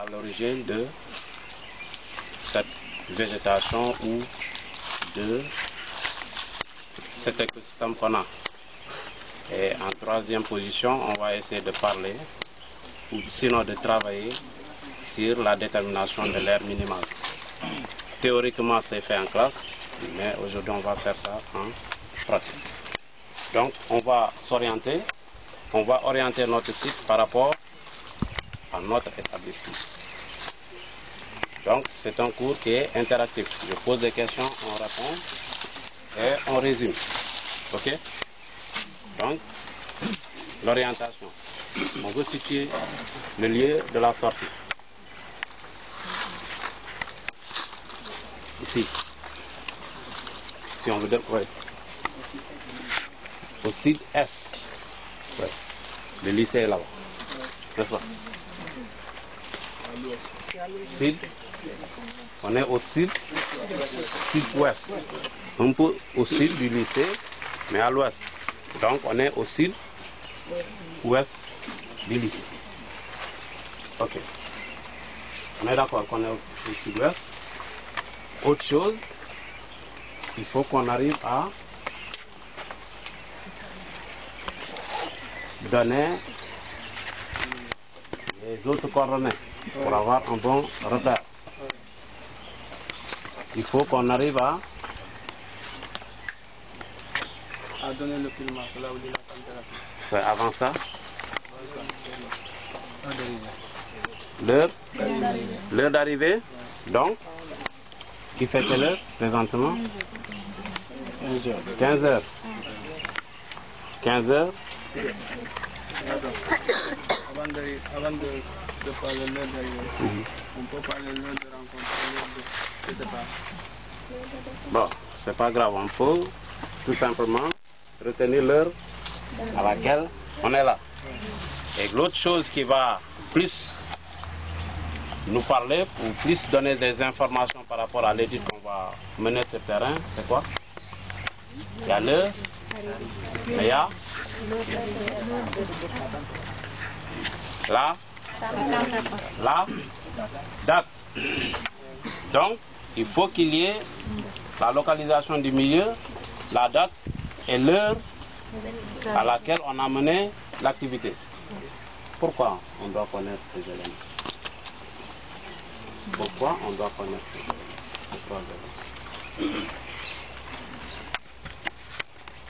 à l'origine de cette végétation ou de cet écosystème qu'on a. Et en troisième position, on va essayer de parler, ou sinon de travailler sur la détermination de l'air minimal. Théoriquement, c'est fait en classe, mais aujourd'hui, on va faire ça en pratique. Donc, on va s'orienter, on va orienter notre site par rapport à notre établissement. Donc, c'est un cours qui est interactif. Je pose des questions, on répond et on résume. OK? Donc, l'orientation. On veut situer le lieu de la sortie. Ici. Si on veut dire, ouais. Au sud-est. Ouais. Le lycée est là-bas. N'est-ce pas? Sud. On est au sud, sud-ouest. Un peu au sud du lycée, mais à l'ouest. Donc on est au sud-ouest du lycée. Ok. On est d'accord qu'on est au sud-ouest. Autre chose, il faut qu'on arrive à donner les autres coordonnées pour avoir un bon repère. Il faut qu'on arrive à donner le climat, c'est là où il y a la température. Ouais, avant ça, l'heure d'arrivée. Donc, qui fait quelle heure présentement? 15 heures. 15 heures. Avant de parler l'heure d'arrivée, on peut parler l'heure de rencontre, l'heure de départ. Bon, c'est pas grave, on peut tout simplement retenir l'heure à laquelle on est là. Et l'autre chose qui va plus nous parler, ou plus donner des informations par rapport à l'étude qu'on va mener sur le terrain, c'est quoi? Il y a l'heure, il y a la date. Donc, il faut qu'il y ait la localisation du milieu, la date et l'heure à laquelle on a mené l'activité. Pourquoi on doit connaître ces éléments? Pourquoi on doit connaître ces éléments?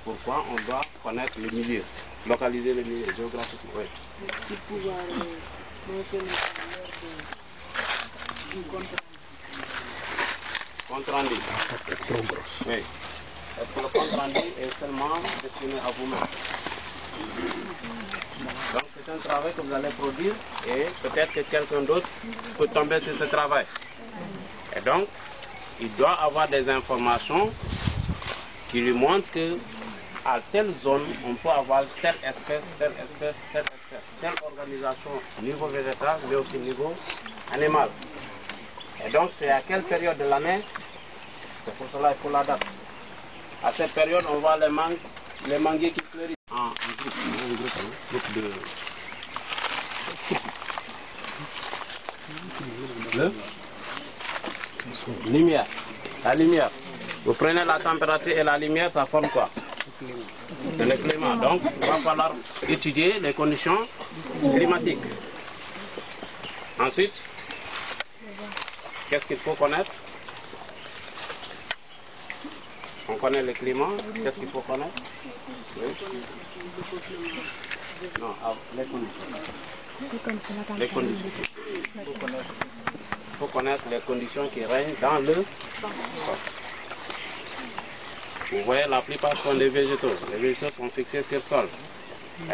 Pourquoi on doit connaître le milieu? Localiser le milieu géographiquement, oui. Pour pouvoir mentionner l'heure du compte rendu. Oui. Est-ce que le compte rendu est seulement destiné à vous-même? Donc c'est un travail que vous allez produire et peut-être que quelqu'un d'autre peut tomber sur ce travail. Et donc, il doit avoir des informations qui lui montrent que à telle zone, on peut avoir telle espèce, telle espèce, telle espèce, telle organisation au niveau végétal, mais aussi au niveau animal. Et donc, c'est à quelle période de l'année? C'est pour cela qu'il faut la date. À cette période, on voit les manguiers qui fleurissent en groupe de... Lumière. La lumière. Vous prenez la température et la lumière, ça forme quoi? C'est le climat. Donc, il va falloir étudier les conditions climatiques. Ensuite, qu'est-ce qu'il faut connaître? On connaît le climat. Qu'est-ce qu'il faut connaître? Oui. Non, les conditions. Les conditions. Il faut connaître les conditions qui règnent dans le sol. Vous voyez, la plupart sont des végétaux. Les végétaux sont fixés sur le sol.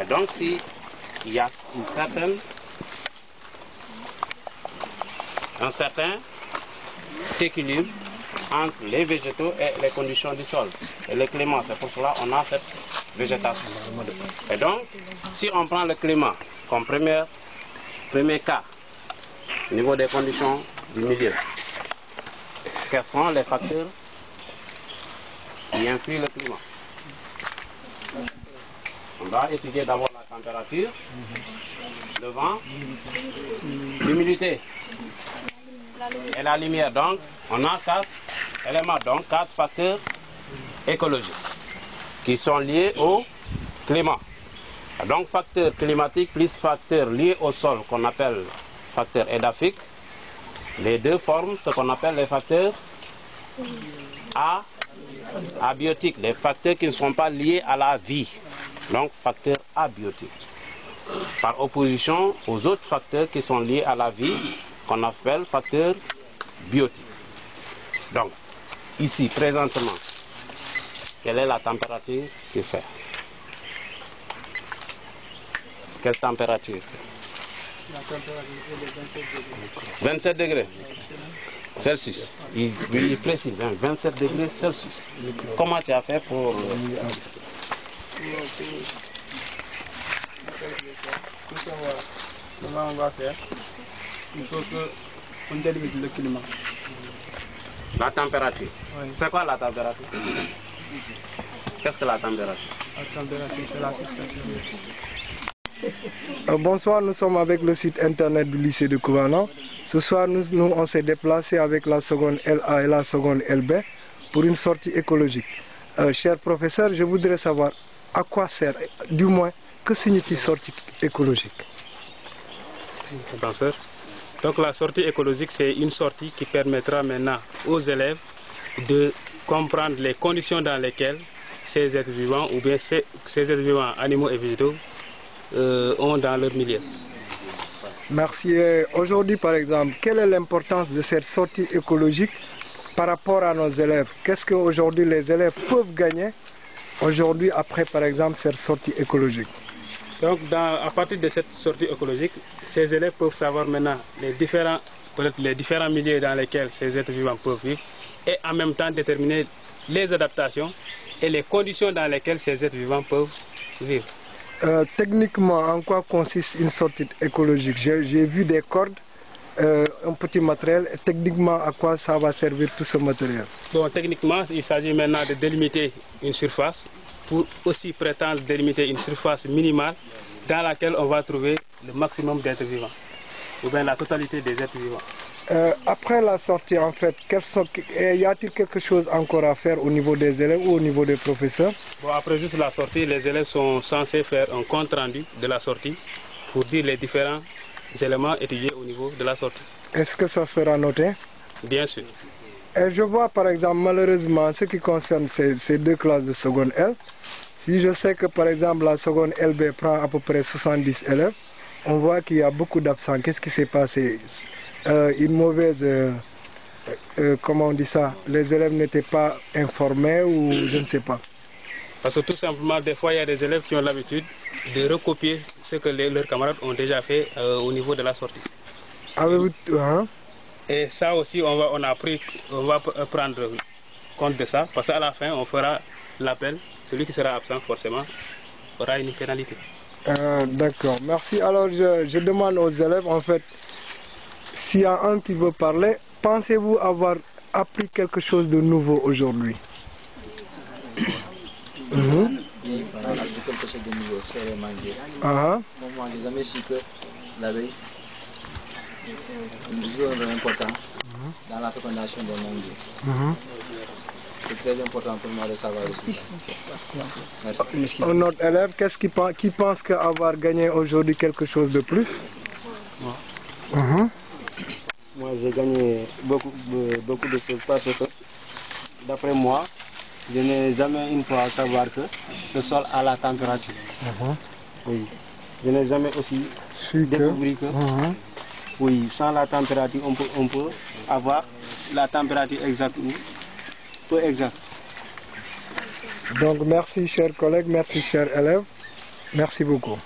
Et donc, s'il y a un certain équilibre entre les végétaux et les conditions du sol et le climat, c'est pour cela qu'on a cette végétation. Et donc, si on prend le climat comme premier cas, au niveau des conditions du milieu, quels sont les facteurs qui influent le climat? On va étudier d'abord la température, le vent, l'humidité. et la lumière. Donc, on a 4 éléments, donc 4 facteurs écologiques qui sont liés au climat. Donc, facteur climatique plus facteur lié au sol qu'on appelle facteur édaphique. Les deux forment ce qu'on appelle les facteurs abiotiques, les facteurs qui ne sont pas liés à la vie. Donc, facteurs abiotiques. Par opposition aux autres facteurs qui sont liés à la vie, qu'on appelle facteurs biotiques. Donc, ici, présentement, quelle est la température qu'il fait? Quelle température? La température est de 27 degrés Celsius. Il précise, hein, 27 degrés Celsius. Comment tu as fait pour... Comment on va faire? Il faut qu'on délimite le climat. La température. Oui. C'est quoi la température? Qu'est-ce que la température? La température, c'est la sensation. Bonsoir, nous sommes avec le site internet du lycée de Kouvalan. Ce soir, nous on s'est déplacé avec la seconde LA et la seconde LB pour une sortie écologique. Cher professeur, je voudrais savoir à quoi sert, du moins, que signifie sortie écologique? Penseur. Donc la sortie écologique, c'est une sortie qui permettra maintenant aux élèves de comprendre les conditions dans lesquelles ces êtres vivants ou bien ces êtres vivants, animaux et végétaux, ont dans leur milieu. Merci. Aujourd'hui, par exemple, quelle est l'importance de cette sortie écologique par rapport à nos élèves? Qu'est-ce qu'aujourd'hui les élèves peuvent gagner aujourd'hui après, par exemple, cette sortie écologique? Donc à partir de cette sortie écologique, ces élèves peuvent savoir maintenant les différents milieux dans lesquels ces êtres vivants peuvent vivre et en même temps déterminer les adaptations et les conditions dans lesquelles ces êtres vivants peuvent vivre. Techniquement, en quoi consiste une sortie écologique? J'ai vu des cordes, un petit matériel. Techniquement, à quoi ça va servir tout ce matériel? Bon, techniquement, il s'agit maintenant de délimiter une surface pour aussi prétendre délimiter une surface minimale dans laquelle on va trouver le maximum d'êtres vivants, ou bien la totalité des êtres vivants. Après la sortie, en fait, y a-t-il quelque chose encore à faire au niveau des élèves ou au niveau des professeurs? Bon, après juste la sortie, les élèves sont censés faire un compte rendu de la sortie pour dire les différents éléments étudiés au niveau de la sortie. Est-ce que ça sera noté? Bien sûr. Et je vois par exemple, malheureusement, en ce qui concerne ces deux classes de seconde L, si je sais que par exemple la seconde LB prend à peu près 70 élèves, on voit qu'il y a beaucoup d'absents. Qu'est-ce qui s'est passé? Une mauvaise, comment on dit ça, les élèves n'étaient pas informés ou je ne sais pas. Parce que tout simplement, des fois, il y a des élèves qui ont l'habitude de recopier ce que leurs camarades ont déjà fait au niveau de la sortie. Et ça aussi, on va prendre compte de ça, parce qu'à la fin, on fera l'appel. Celui qui sera absent, forcément, aura une pénalité. D'accord, merci. Alors, je demande aux élèves, en fait, s'il y a un qui veut parler, pensez-vous avoir appris quelque chose de nouveau aujourd'hui? On a appris quelque chose de nouveau, c'est les manger. Moi, j'ai jamais su que la veille, une zone importante dans la fécondation des mangues. C'est très important pour moi de savoir aussi. Merci. Notre élève, qui pense qu'avoir gagné aujourd'hui quelque chose de plus? Moi, j'ai gagné beaucoup de choses parce que, d'après moi, je n'ai jamais une fois à savoir que le sol a la température. Oui. Je n'ai jamais aussi découvert que, oui, sans la température, on peut avoir la température exacte ou peu exacte. Donc, merci, chers collègues, merci, chers élèves. Merci beaucoup.